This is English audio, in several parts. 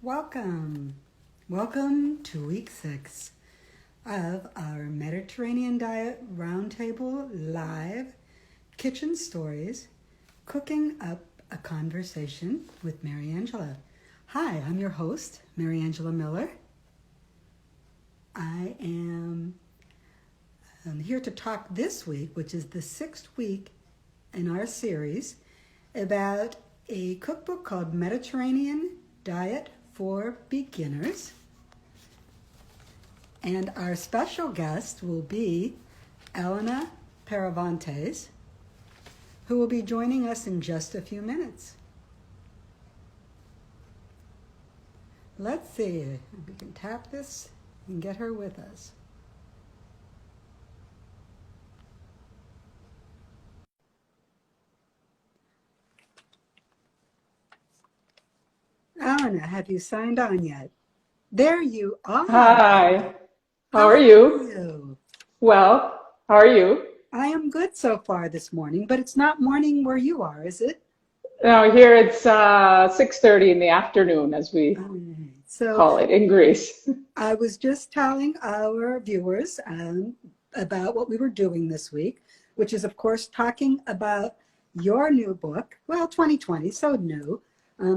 Welcome. Welcome to week 6 of our Mediterranean Diet Roundtable Live Kitchen Stories, Cooking Up a Conversation with Mary Angela. Hi, I'm your host, Mary Angela Miller. I am here to talk this week, which is the 6th week in our series, about a cookbook called Mediterranean Diet for Beginners. And our special guest will be Elena Paravantes, who will be joining us in just a few minutes. Let's see if we can tap this and get her with us. Elena, have you signed on yet? There you are. Hi, how How are are you? you? Well, how are you? I am good so far this morning, but it's not morning where you are, is it? Now here it's 6:30 in the afternoon, as we All right. So call it in Greece. I was just telling our viewers about what we were doing this week, which is, of course, talking about your new book, well, 2020, so new,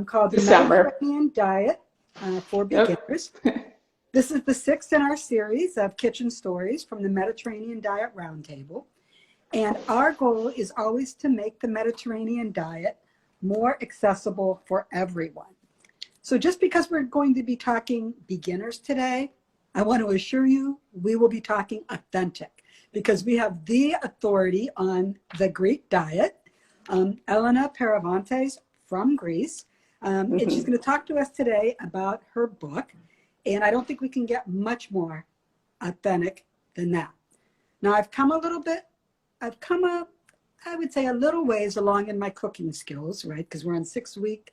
called The December. Mediterranean Diet for Yep. Beginners. This is the 6th in our series of kitchen stories from the Mediterranean Diet Roundtable. And our goal is always to make the Mediterranean diet more accessible for everyone. So just because we're going to be talking beginners today, I want to assure you we will be talking authentic because we have the authority on the Greek diet, Elena Paravantes from Greece. And she's going to talk to us today about her book. And I don't think we can get much more authentic than that. Now, I would say, a little ways along in my cooking skills, right? Because we're on sixth week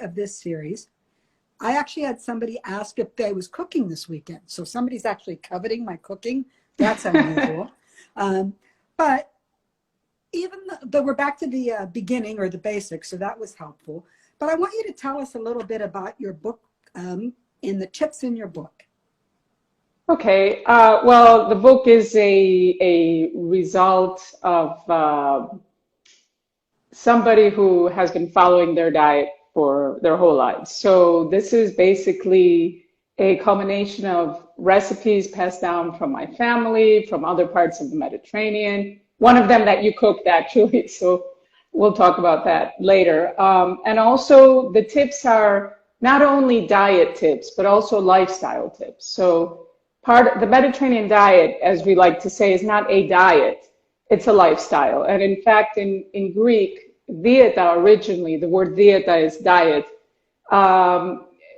of this series. I actually had somebody ask if I was cooking this weekend. So somebody's actually coveting my cooking. That's unusual. But even though we're back to the beginning or the basics, so that was helpful. But I want you to tell us a little bit about your book and the tips in your book. Okay. Well, the book is a result of somebody who has been following their diet for their whole lives. So this is basically a combination of recipes passed down from my family, from other parts of the Mediterranean. One of them that you cooked, actually, so we'll talk about that later. And also the tips are not only diet tips, but also lifestyle tips. So part of the Mediterranean diet, as we like to say, is not a diet. It's a lifestyle. And in fact, in Greek, dieta originally, the word dieta is diet,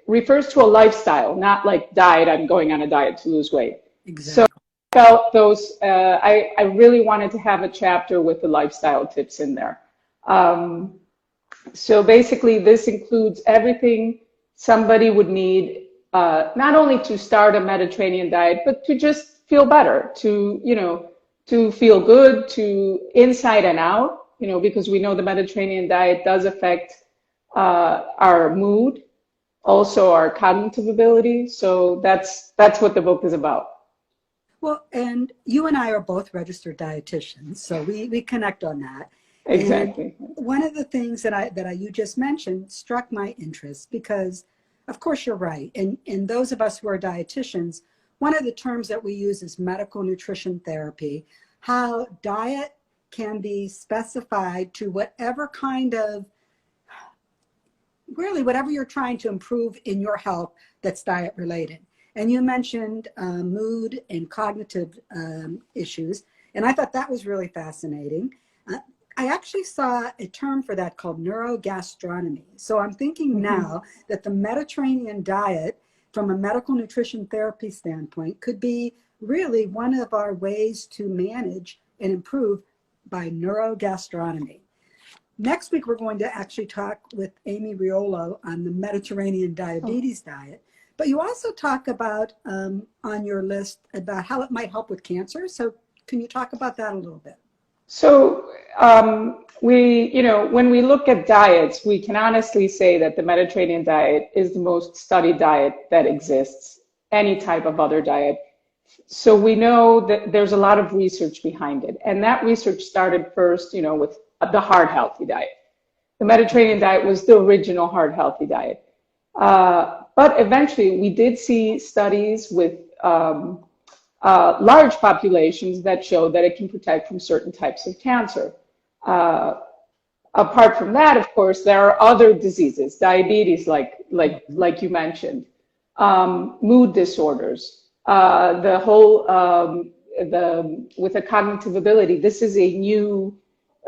refers to a lifestyle, not like diet, I'm going on a diet to lose weight. So Exactly. I felt I really wanted to have a chapter with the lifestyle tips in there. So basically, this includes everything somebody would need, not only to start a Mediterranean diet, but to just feel better, to feel good, to inside and out, because we know the Mediterranean diet does affect our mood, also our cognitive ability. So that's what the book is about. Well, and you and I are both registered dietitians, so we connect on that. And Exactly. one of the things that you just mentioned struck my interest because, of course, you're right. And those of us who are dietitians, one of the terms that we use is medical nutrition therapy, how diet can be specified to whatever kind of, really whatever you're trying to improve in your health that's diet related. And you mentioned mood and cognitive issues, and I thought that was really fascinating. I actually saw a term for that called neurogastronomy. So I'm thinking now that the Mediterranean diet, from a medical nutrition therapy standpoint, could be really one of our ways to manage and improve by neurogastronomy. Next week, we're going to actually talk with Amy Riolo on the Mediterranean diabetes diet. But you also talk about on your list about how it might help with cancer. So can you talk about that a little bit? So when we look at diets, we can honestly say that the Mediterranean diet is the most studied diet that exists, any type of other diet. So we know that there's a lot of research behind it. And that research started first, with the heart healthy diet. The Mediterranean diet was the original heart healthy diet. But eventually we did see studies with large populations that show that it can protect from certain types of cancer. Apart from that, of course, there are other diseases, diabetes, like you mentioned, mood disorders, with a cognitive ability. This is a new,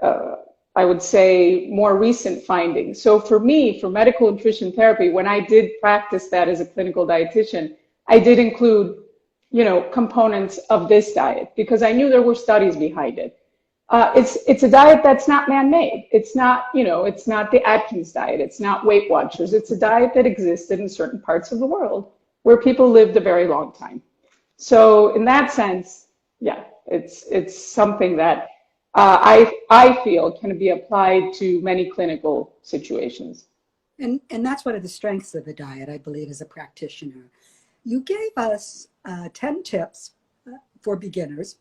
I would say, more recent finding. So for me, for medical nutrition therapy, when I did practice that as a clinical dietitian, I did include components of this diet because I knew there were studies behind it. It's a diet that's not man-made. It's not the Atkins diet. It's not Weight Watchers. It's a diet that existed in certain parts of the world where people lived a very long time. So in that sense, yeah, it's something that I feel can be applied to many clinical situations. And that's one of the strengths of the diet, I believe, as a practitioner. You gave us 10 tips for beginners,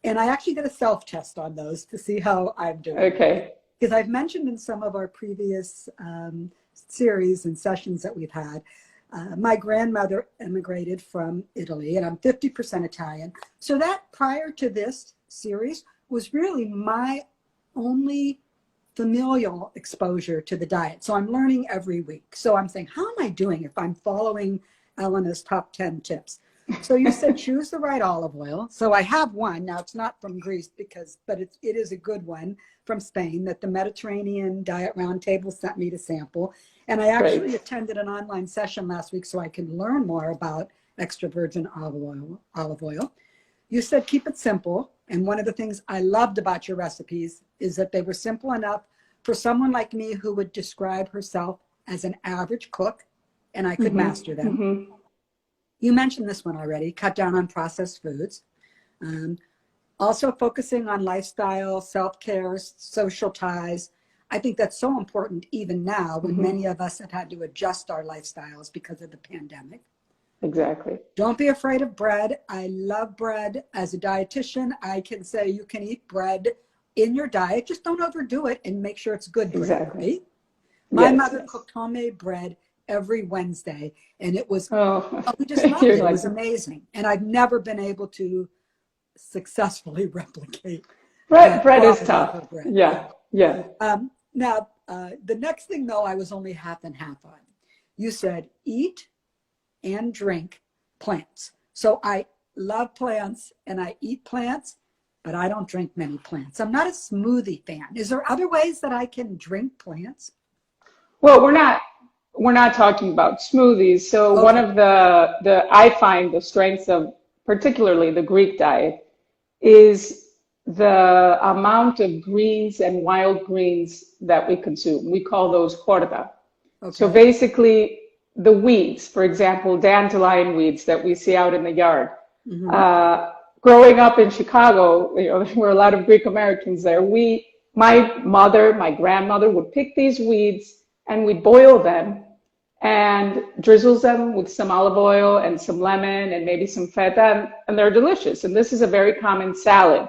and I actually did a self-test on those to see how I'm doing. Okay. Because I've mentioned in some of our previous series and sessions that we've had, my grandmother immigrated from Italy, and I'm 50% Italian. So that prior to this series was really my only familial exposure to the diet. So I'm learning every week. So I'm saying, how am I doing if I'm following Elena's top 10 tips? So you said choose the right olive oil. So I have one. Now it's not from Greece but it is a good one from Spain that the Mediterranean Diet Roundtable sent me to sample. And I actually attended an online session last week so I can learn more about extra virgin olive oil. You said keep it simple. And one of the things I loved about your recipes is that they were simple enough for someone like me who would describe herself as an average cook, and I could master them. Mm-hmm. You mentioned this one already, cut down on processed foods. Also focusing on lifestyle, self-care, social ties. I think that's so important even now when many of us have had to adjust our lifestyles because of the pandemic. Exactly. Don't be afraid of bread. I love bread. As a dietitian, I can say you can eat bread in your diet. Just don't overdo it and make sure it's good bread. Exactly. Right? My mother cooked homemade bread every Wednesday, and it was, we just loved it. It was amazing. And I've never been able to successfully replicate. Bread is tough. Bread. Yeah. Now, the next thing, though, I was only half and half on. You said eat and drink plants. So I love plants and I eat plants, but I don't drink many plants. I'm not a smoothie fan. Is there other ways that I can drink plants? Well, we're not talking about smoothies. So one of I find the strengths of particularly the Greek diet is the amount of greens and wild greens that we consume. We call those horta. Okay. So basically the weeds, for example, dandelion weeds that we see out in the yard. Mm-hmm. Growing up in Chicago, there were a lot of Greek Americans there. My grandmother would pick these weeds and we'd boil them and drizzles them with some olive oil and some lemon and maybe some feta, and they're delicious. And this is a very common salad.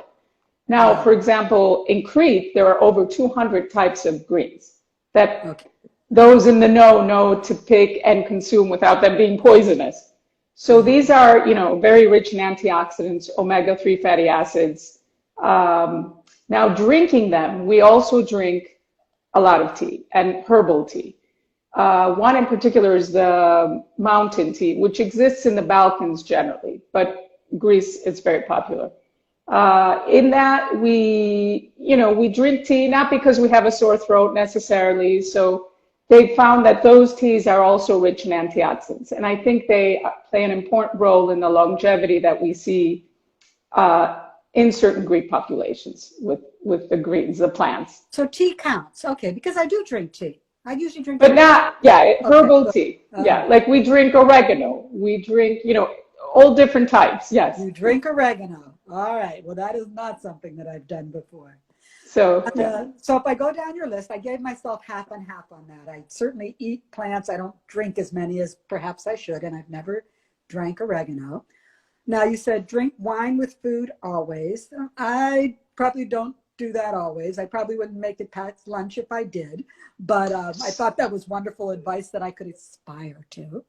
Now, for example, in Crete, there are over 200 types of greens that those in the know to pick and consume without them being poisonous. So these are, very rich in antioxidants, omega-3 fatty acids. Now, drinking them, we also drink a lot of tea and herbal tea. One in particular is the mountain tea, which exists in the Balkans generally, but Greece is very popular. In that we drink tea, not because we have a sore throat necessarily. So they found that those teas are also rich in antioxidants. And I think they play an important role in the longevity that we see in certain Greek populations with the greens, the plants. So tea counts. Okay, because I do drink tea. I usually drink but not, herbal tea. Like we drink oregano. We drink, all different types. Yes. You drink oregano. All right. Well, that is not something that I've done before. So yeah. So if I go down your list, I gave myself half and half on that. I certainly eat plants. I don't drink as many as perhaps I should, and I've never drank oregano. Now you said drink wine with food always. I probably don't do that always. I probably wouldn't make it past lunch if I did, but I thought that was wonderful advice that I could aspire to.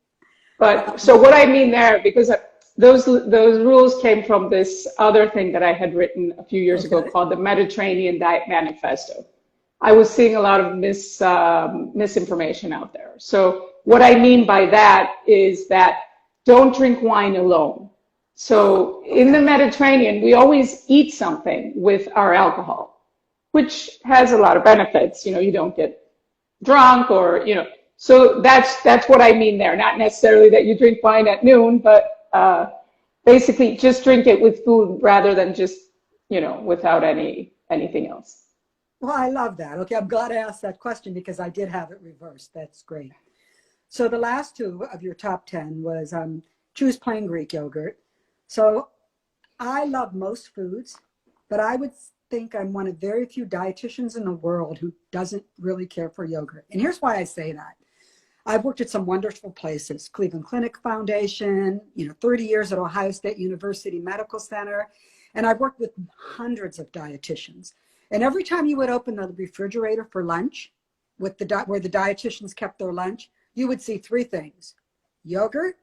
But so what I mean there, because those rules came from this other thing that I had written a few years ago Okay. called the Mediterranean Diet Manifesto. I was seeing a lot of misinformation out there. So what I mean by that is that don't drink wine alone. So in the Mediterranean, we always eat something with our alcohol, which has a lot of benefits. You know, you don't get drunk or, you know, so that's what I mean there. Not necessarily that you drink wine at noon, but basically just drink it with food rather than just, you know, without anything else. Well, I love that. Okay, I'm glad I asked that question because I did have it reversed. That's great. So the last two of your top 10 was choose plain Greek yogurt. So I love most foods, but I would think I'm one of very few dietitians in the world who doesn't really care for yogurt. And here's why I say that. I've worked at some wonderful places, Cleveland Clinic Foundation, 30 years at Ohio State University Medical Center, and I've worked with hundreds of dietitians. And every time you would open the refrigerator for lunch, with where the dietitians kept their lunch, you would see three things: yogurt,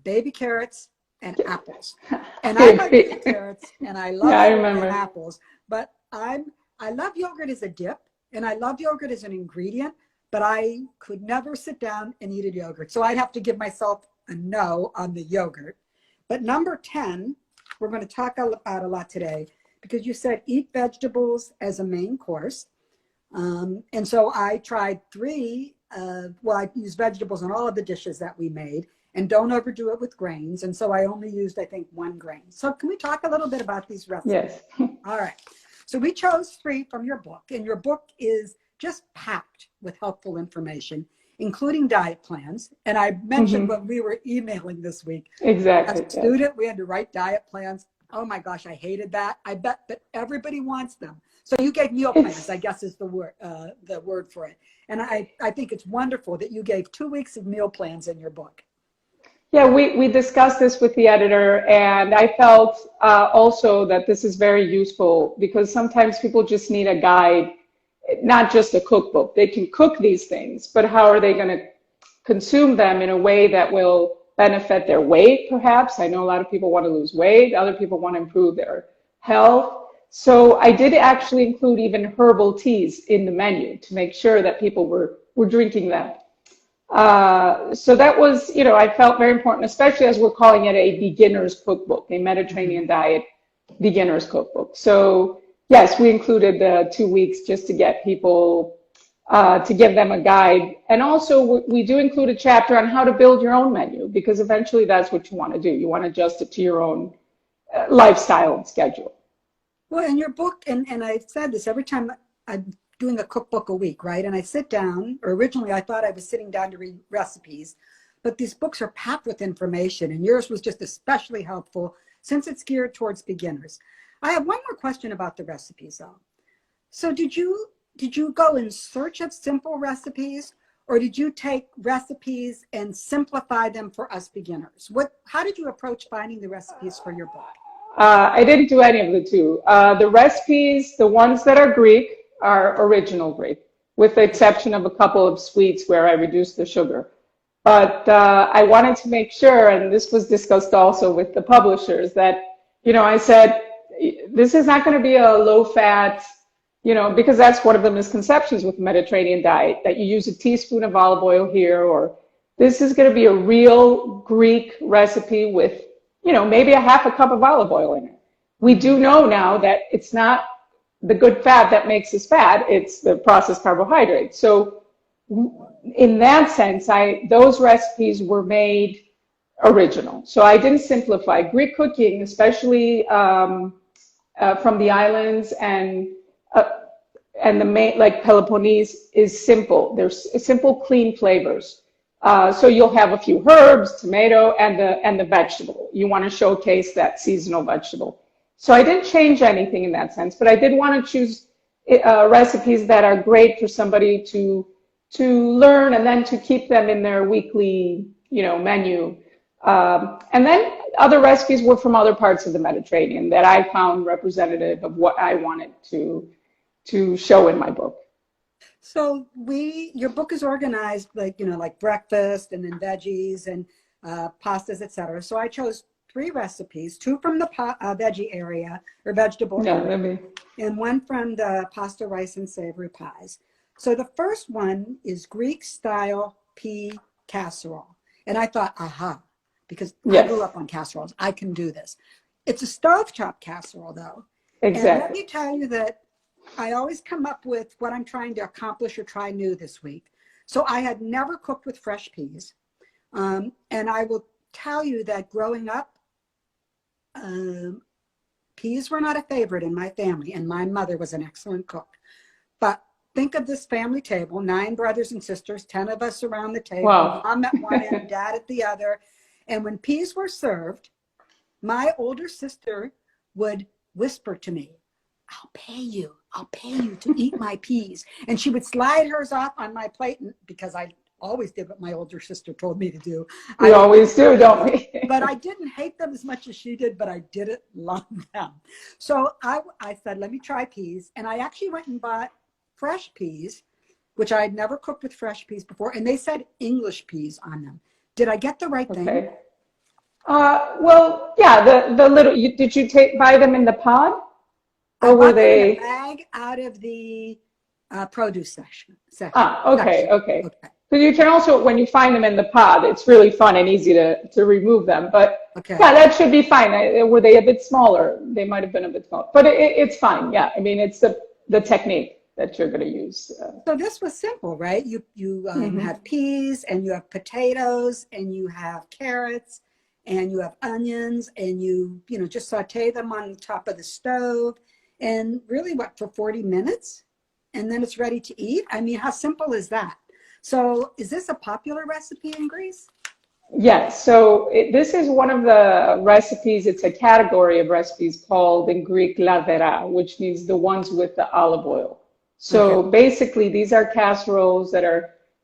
baby carrots, and apples. And I love baby carrots and I love apples, but I love yogurt as a dip and I love yogurt as an ingredient, but I could never sit down and eat a yogurt. So I'd have to give myself a no on the yogurt. But number 10, we're going to talk about a lot today because you said eat vegetables as a main course. And so I tried I used vegetables in all of the dishes that we made, and don't overdo it with grains. And so I only used, I think, one grain. So can we talk a little bit about these recipes? Yes. All right. So we chose 3 from your book, and your book is just packed with helpful information, including diet plans. And I mentioned when we were emailing this week. Exactly. As a student, we had to write diet plans. Oh my gosh, I hated that. I bet that everybody wants them. So you gave meal plans, I guess is the word for it. And I think it's wonderful that you gave 2 weeks of meal plans in your book. Yeah, we discussed this with the editor, and I felt also that this is very useful because sometimes people just need a guide, not just a cookbook. They can cook these things, but how are they going to consume them in a way that will benefit their weight, perhaps? I know a lot of people want to lose weight. Other people want to improve their health. So I did actually include even herbal teas in the menu to make sure that people were drinking them. So that was, I felt very important, especially as we're calling it a beginner's cookbook, a Mediterranean diet beginner's cookbook. So yes, we included the 2 weeks just to get people, to give them a guide. And also we do include a chapter on how to build your own menu, because eventually that's what you want to do. You want to adjust it to your own lifestyle and schedule. Well, in your book, and I said this every time I'm doing a cookbook a week, right? And I sit down, or originally I thought I was sitting down to read recipes, but these books are packed with information, and yours was just especially helpful since it's geared towards beginners. I have one more question about the recipes though. So did you go in search of simple recipes, or did you take recipes and simplify them for us beginners? How did you approach finding the recipes for your book? I didn't do any of the two. The recipes, the ones that are Greek, are original Greek, with the exception of a couple of sweets where I reduced the sugar. But I wanted to make sure, and this was discussed also with the publishers, that, I said, this is not going to be a low-fat, because that's one of the misconceptions with the Mediterranean diet, that you use a teaspoon of olive oil here, or this is going to be a real Greek recipe with, maybe a half a cup of olive oil in it. We do know now that it's not the good fat that makes us fat, it's the processed carbohydrate. So in that sense, those recipes were made original. So I didn't simplify. Greek cooking, especially from the islands and like Peloponnese, is simple. There's simple, clean flavors. So you'll have a few herbs, tomato, and the vegetable. You want to showcase that seasonal vegetable. So I didn't change anything in that sense, but I did want to choose, recipes that are great for somebody to learn and then to keep them in their weekly, menu. And then other recipes were from other parts of the Mediterranean that I found representative of what I wanted to show in my book. So your book is organized like breakfast and then veggies and pastas, etc. So I chose 3 recipes, 2 from the veggie area or vegetable area, and 1 from the pasta, rice, and savory pies. So the first one is Greek style pea casserole. And I thought, aha, because I grew up on casseroles, I can do this. It's a stovetop casserole though. Exactly. And let me tell you that I always come up with what I'm trying to accomplish or try new this week. So I had never cooked with fresh peas. And I will tell you that growing up, peas were not a favorite in my family, and my mother was an excellent cook. But think of this family table, 9 brothers and sisters, 10 of us around the table, Wow. Mom at one end, Dad at the other. And when peas were served, my older sister would whisper to me, I'll pay you to eat my peas. And she would slide hers off on my plate because I always did what my older sister told me to do. We always do, don't we? But I didn't hate them as much as she did, but I didn't love them. So I said, let me try peas. And I actually went and bought fresh peas, which I had never cooked with fresh peas before. And they said English peas on them. Did I get the right thing? Well, yeah, the little, did you buy them in the pod? Or were they in a bag out of the produce section? Okay. So you can also, when you find them in the pod, it's really fun and easy to remove them. But yeah, that should be fine. Were they a bit smaller? They might have been a bit smaller, but it's fine. Yeah, I mean, it's the technique that you're going to use. So this was simple, right? You have peas and you have potatoes and you have carrots and you have onions and you just saute them on top of the stove. And really, for 40 minutes? And then it's ready to eat? I mean, how simple is that? So is this a popular recipe in Greece? Yes. So this is one of the recipes. It's a category of recipes called in Greek lavera, which means the ones with the olive oil. So basically, these are casseroles that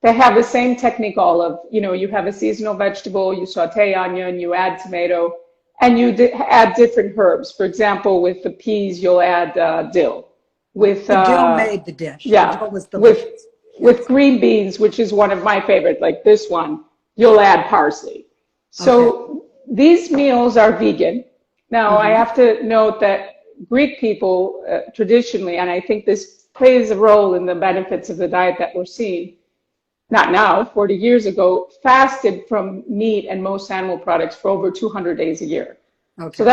have the same technique you have a seasonal vegetable, you saute onion, you add tomato, and you add different herbs. For example, with the peas, you'll add dill. With the dill made the dish. Yeah. The dill was delicious. With green beans, which is one of my favorites, like this one, you'll add parsley. So these meals are vegan. Now, I have to note that Greek people traditionally, and I think this plays a role in the benefits of the diet that we're seeing, not now, 40 years ago, fasted from meat and most animal products for over 200 days a year. So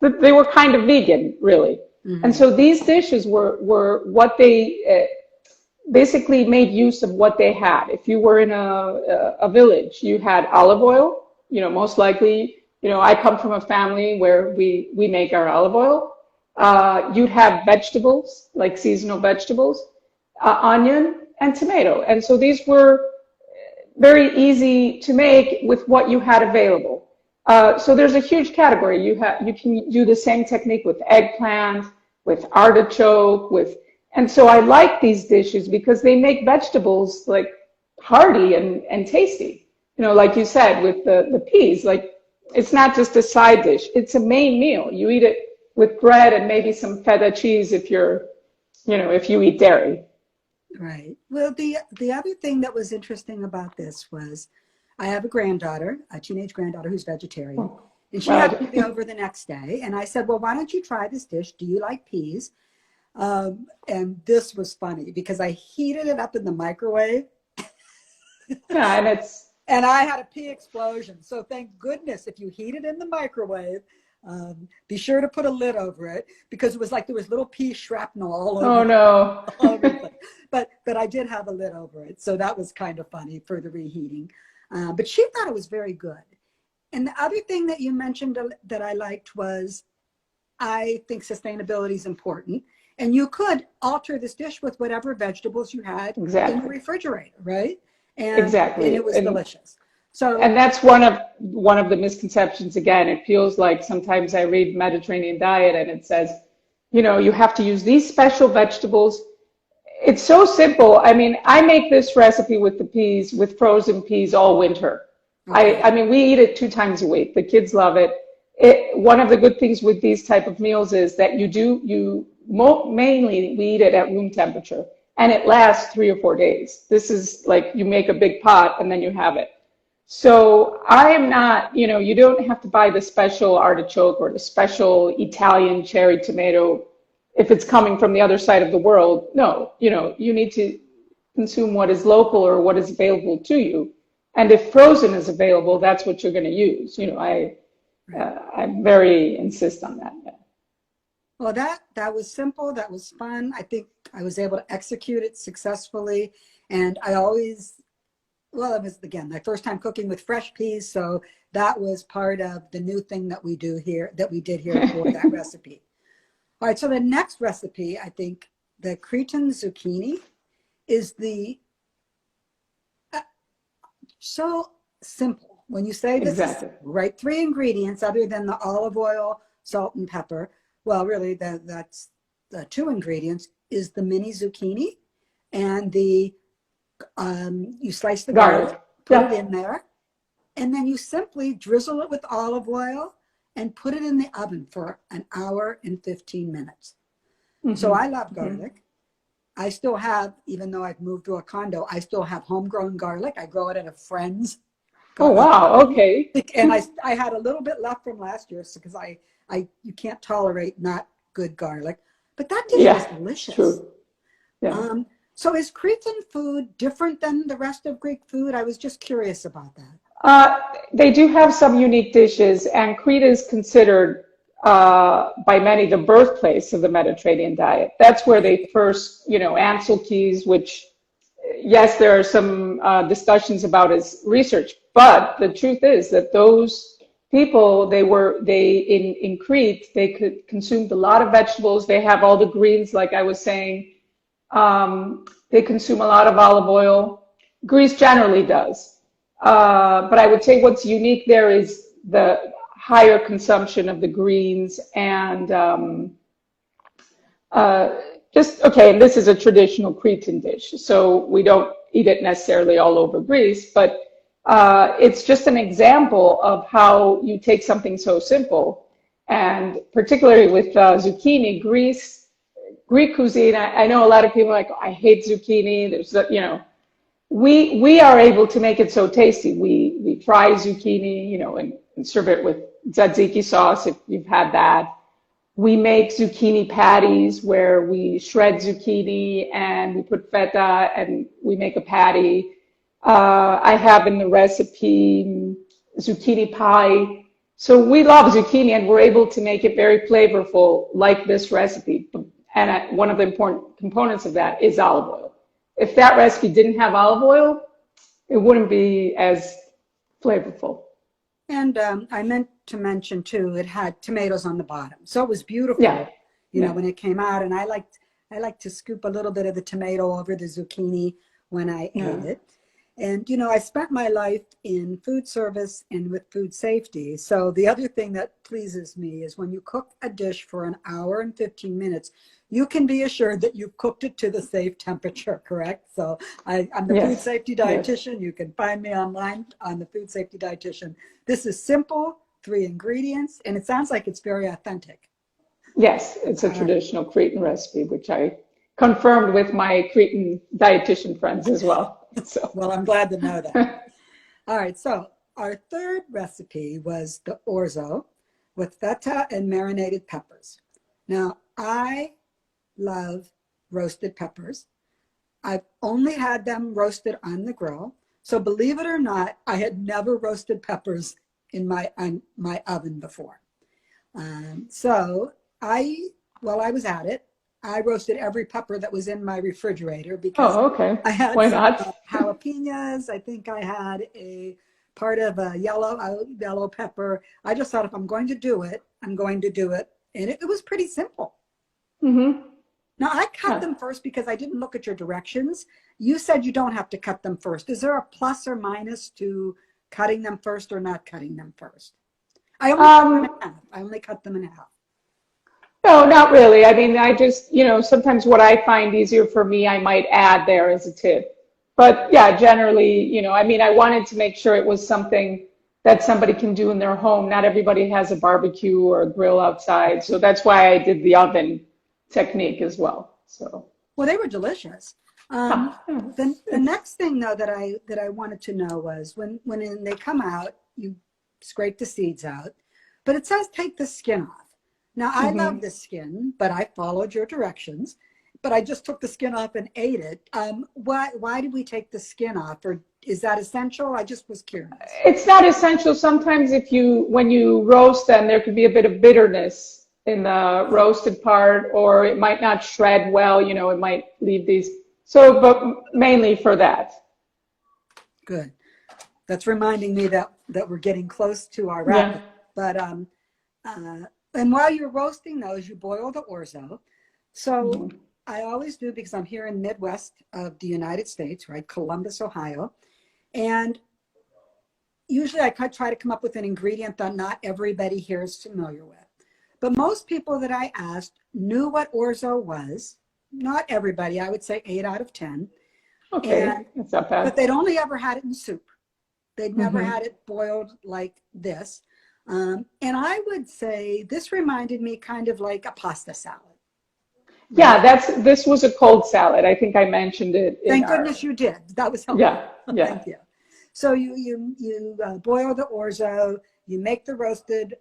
they were kind of vegan, really. And so these dishes were what they basically made use of what they had. If you were in a village, you had olive oil, most likely, I come from a family where we make our olive oil. You'd have vegetables, like seasonal vegetables, onion, and tomato. And so these were very easy to make with what you had available. So there's a huge category. You can do the same technique with eggplant, with artichoke, and so I like these dishes because they make vegetables like hearty and tasty. Like you said, with the peas, like it's not just a side dish, it's a main meal. You eat it with bread and maybe some feta cheese if you eat dairy. Right. Well, the other thing that was interesting about this was I have a teenage granddaughter who's vegetarian, and she had to be over the next day. And I said, well, why don't you try this dish? Do you like peas? And this was funny because I heated it up in the microwave. Yeah, and I had a pea explosion. So thank goodness if you heat it in the microwave, be sure to put a lid over it because it was like there was little pea shrapnel all over. Oh no! All over the place. But I did have a lid over it, so that was kind of funny for the reheating. But she thought it was very good. And the other thing that you mentioned that I liked was, I think sustainability is important, and you could alter this dish with whatever vegetables you had in the refrigerator, right? And it was delicious. So, and that's one of the misconceptions. Again, it feels like sometimes I read Mediterranean diet and it says, you have to use these special vegetables. It's so simple. I mean, I make this recipe with the peas, with frozen peas all winter. Okay. I mean, we eat it 2 times a week. The kids love it. One of the good things with these type of meals is that mainly we eat it at room temperature, and it lasts 3 or 4 days. This is like you make a big pot and then you have it. So I am not, you don't have to buy the special artichoke or the special Italian cherry tomato if it's coming from the other side of the world. No, you need to consume what is local or what is available to you. And if frozen is available, that's what you're going to use. I very insist on that. Yeah. Well, that was simple. That was fun. I think I was able to execute it successfully. And I always, well, it was, again, my first time cooking with fresh peas. So that was part of the new thing that we did here for that recipe. All right. So the next recipe, I think the Cretan zucchini is so simple. When you say this Exactly. is right, 3 ingredients other than the olive oil, salt, and pepper. Well, really, that's the 2 ingredients is the mini zucchini and you slice the garlic, put it in there, and then you simply drizzle it with olive oil and put it in the oven for 1 hour and 15 minutes. Mm-hmm. So I love garlic. Mm-hmm. I still have, even though I've moved to a condo, I still have homegrown garlic. I grow it at a friend's. Oh, wow. Okay. And I had a little bit left from last year because you can't tolerate not good garlic, but that dish was delicious. True. Yeah. So is Cretan food different than the rest of Greek food? I was just curious about that. They do have some unique dishes, and Crete is considered by many the birthplace of the Mediterranean diet. That's where they first, Anselkes, which, yes, there are some discussions about his research, but the truth is that those people, in Crete, they consumed a lot of vegetables. They have all the greens, like I was saying. They consume a lot of olive oil. Greece generally does. But I would say what's unique there is the higher consumption of the greens and and this is a traditional Cretan dish, so we don't eat it necessarily all over Greece, but it's just an example of how you take something so simple, and particularly with zucchini, Greek cuisine, I know a lot of people are like, I hate zucchini. There's, we are able to make it so tasty. We fry zucchini, and serve it with tzatziki sauce if you've had that. We make zucchini patties where we shred zucchini and we put feta and we make a patty. I have in the recipe zucchini pie. So we love zucchini and we're able to make it very flavorful like this recipe. And one of the important components of that is olive oil. If that recipe didn't have olive oil, it wouldn't be as flavorful. And I meant to mention too, it had tomatoes on the bottom, so it was beautiful. Yeah. When it came out, and I like to scoop a little bit of the tomato over the zucchini when I ate it. And I spent my life in food service and with food safety. So the other thing that pleases me is when you cook a dish for 1 hour and 15 minutes, you can be assured that you've cooked it to the safe temperature, correct? So I'm the food safety dietitian. You can find me online on the food safety dietitian. This is simple, 3 ingredients, and it sounds like it's very authentic. Yes, it's a traditional Cretan recipe, which I confirmed with my Cretan dietitian friends as well. So. Well, I'm glad to know that. All right, so our third recipe was the orzo with feta and marinated peppers. Now, I love roasted peppers. I've only had them roasted on the grill. So believe it or not, I had never roasted peppers in my oven before. So while I was at it, I roasted every pepper that was in my refrigerator because I had jalapenos. I think I had a part of a yellow pepper. I just thought if I'm going to do it, I'm going to do it. And it was pretty simple. Mm-hmm. Now, I cut them first because I didn't look at your directions. You said you don't have to cut them first. Is there a plus or minus to cutting them first or not cutting them first? I only cut them in half. No, not really. I mean, I just, sometimes what I find easier for me, I might add there as a tip. But yeah, generally, I mean, I wanted to make sure it was something that somebody can do in their home. Not everybody has a barbecue or a grill outside. So that's why I did the oven technique as well. So, Well, they were delicious. Um, yeah, the next thing though that I wanted to know was when they come out, you scrape the seeds out, but it says take the skin off. Now I love hmm the skin, but I followed your directions. But I just took the skin off and ate it. Why did we take the skin off, or is that essential? I just was curious. It's not essential. Sometimes when you roast them, there could be a bit of bitterness in the Oh, roasted part, or it might not shred well, it might leave these. So, but mainly for that. good. That's reminding me that we're getting close to our wrap Yeah. up. But and while you're roasting those, you boil the orzo. So Mhm. I always do because I'm here in Midwest of the United States, right? Columbus, Ohio. And usually I try to come up with an ingredient that not everybody here is familiar with. But most people that I asked knew what orzo was. Not everybody, I would say 8 out of 10. Okay, And that's not but bad. they'd only ever had it in soup. They'd never had hmm it boiled like this. And I would say this reminded me kind of like a pasta salad, Yeah, right? this was a cold salad. I think I mentioned it in Thank our, goodness you did. That was helpful. yeah, yeah. Thank you. So you boil the orzo, you make the roasted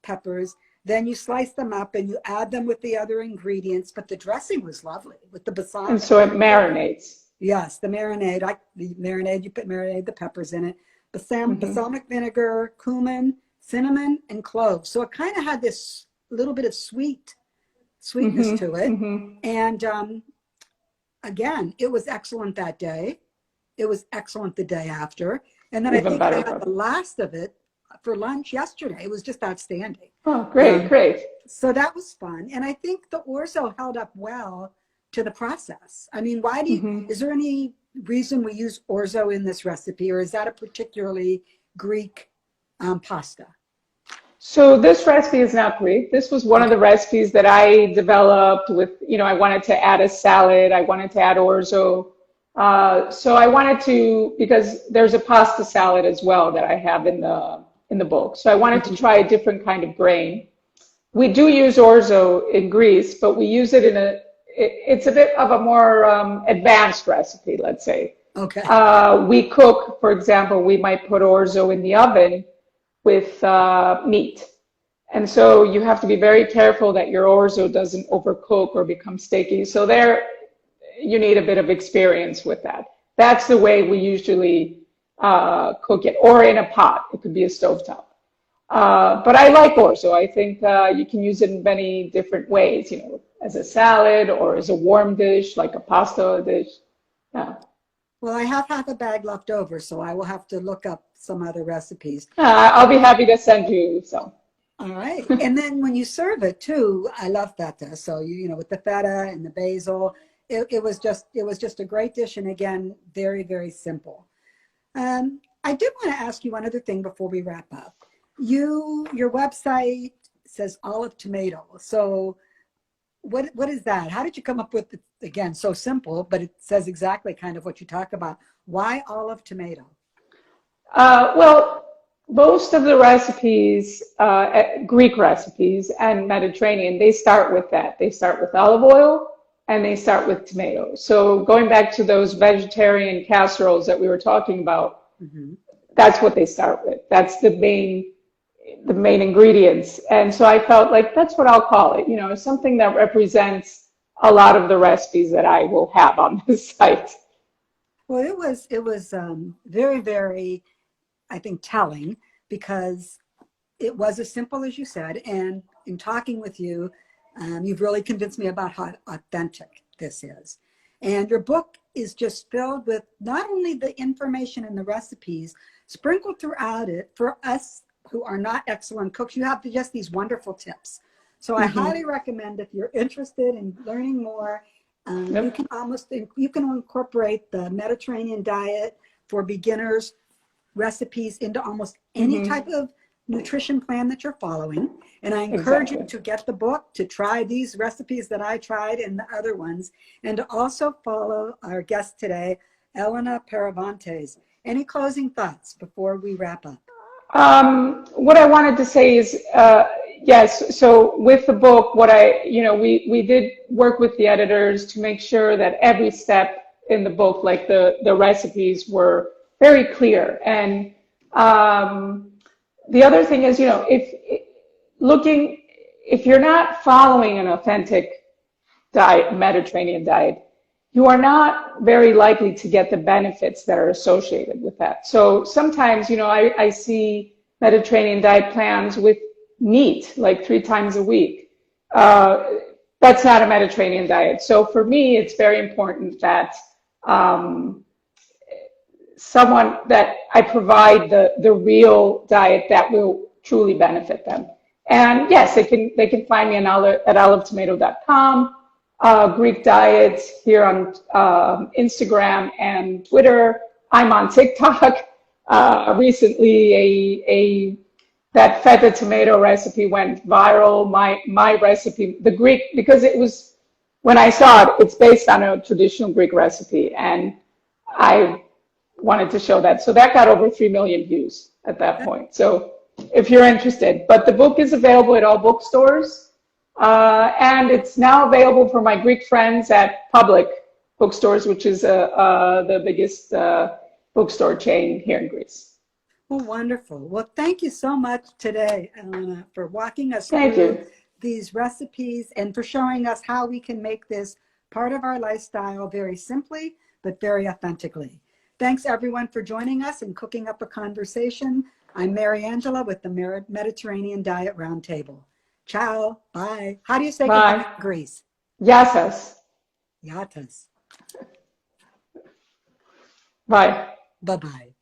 peppers, then you slice them up and you add them with the other ingredients. But the dressing was lovely with the And balsamic. so it marinates. Yes, the marinade. The marinade. You put marinade the peppers in it. hmm Balsamic vinegar, cumin, cinnamon, and cloves. So it kind of had this little bit of sweetness hmm to it. hmm And again, it was excellent that day. It was excellent the day after. And then I Even think I better, had the probably. last of it for lunch yesterday. It was just outstanding. Oh, great, Um, great. so that was fun. And I think the orzo held up well to the process. I mean, hmm is there any reason we use orzo in this recipe, or is that a particularly Greek pasta? So this recipe is not Greek. This was one of Okay. the recipes that I developed with, I wanted to add a salad. I wanted to add orzo. So I wanted to, because there's a pasta salad as well that I have in the book. So I wanted to Mhm. try a different kind of grain. We do use orzo in Greece, but we use it it's a bit of a more advanced recipe, let's say. Okay. We cook, for example, we might put orzo in the oven with meat. And so you have to be very careful that your orzo doesn't overcook or become sticky. So there, you need a bit of experience with that. That's the way we usually cook it, or in a pot. It could be a stovetop. But I like orzo. I think you can use it in many different ways, as a salad or as a warm dish, like a pasta dish. Yeah. Well, I have half a bag left over, so I will have to look up some other recipes. I'll be happy to send you some. All right. And then when you serve it too, I love feta. So with the feta and the basil, it was just a great dish. And again, very, very simple. I did want to ask you one other thing before we wrap up. Your website says olive tomato. So what is that? How did you come up with it? Again, so simple, but it says exactly kind of what you talk about. Why olive tomato? Well, most of the recipes, Greek recipes and Mediterranean, they start with that. They start with olive oil and they start with tomatoes. So going back to those vegetarian casseroles that we were talking about, Hmm. that's what they start with. That's the main ingredients. And so I felt like that's what I'll call it, something that represents a lot of the recipes that I will have on this site. Well, it was very, very, I think, telling because it was as simple as you said. And in talking with you, you've really convinced me about how authentic this is. And your book is just filled with not only the information and the recipes sprinkled throughout it for us who are not excellent cooks. You have just these wonderful tips. So I hmm highly recommend if you're interested in learning more, you Yep. can incorporate the Mediterranean diet for beginners recipes into almost any type hmm of nutrition plan that you're following. And I encourage you Exactly. to get the book, to try these recipes that I tried and the other ones, and to also follow our guest today, Elena Paravantes. Any closing thoughts before we wrap up? What I wanted to say is, yes, so with the book, we did work with the editors to make sure that every step in the book, like the recipes, were very clear. And the other thing is, if you're not following an authentic diet, Mediterranean diet, you are not very likely to get the benefits that are associated with that. So sometimes, I see Mediterranean diet plans with meat, like 3 times a week. That's not a Mediterranean diet. So for me, it's very important that that I provide the real diet that will truly benefit them. And yes, they can find me at olivetomato.com. Greek diets here on Instagram and Twitter. I'm on TikTok. Recently, that feta tomato recipe went viral. My recipe, the Greek, because it was, when I saw it, it's based on a traditional Greek recipe, and I wanted to show that. So that got over 3 million views at that point. So if you're interested, but the book is available at all bookstores. And it's now available for my Greek friends at Public Bookstores, which is the biggest bookstore chain here in Greece. Well, wonderful. Well, thank you so much today, Elena, for walking us Thank through you. these recipes and for showing us how we can make this part of our lifestyle very simply, but very authentically. Thanks, everyone, for joining us and cooking up a conversation. I'm Mary Angela with the Mediterranean Diet Roundtable. Ciao. Bye. How do you say goodbye Bye. in Greece? Yassas. Yatas. Bye. Bye-bye.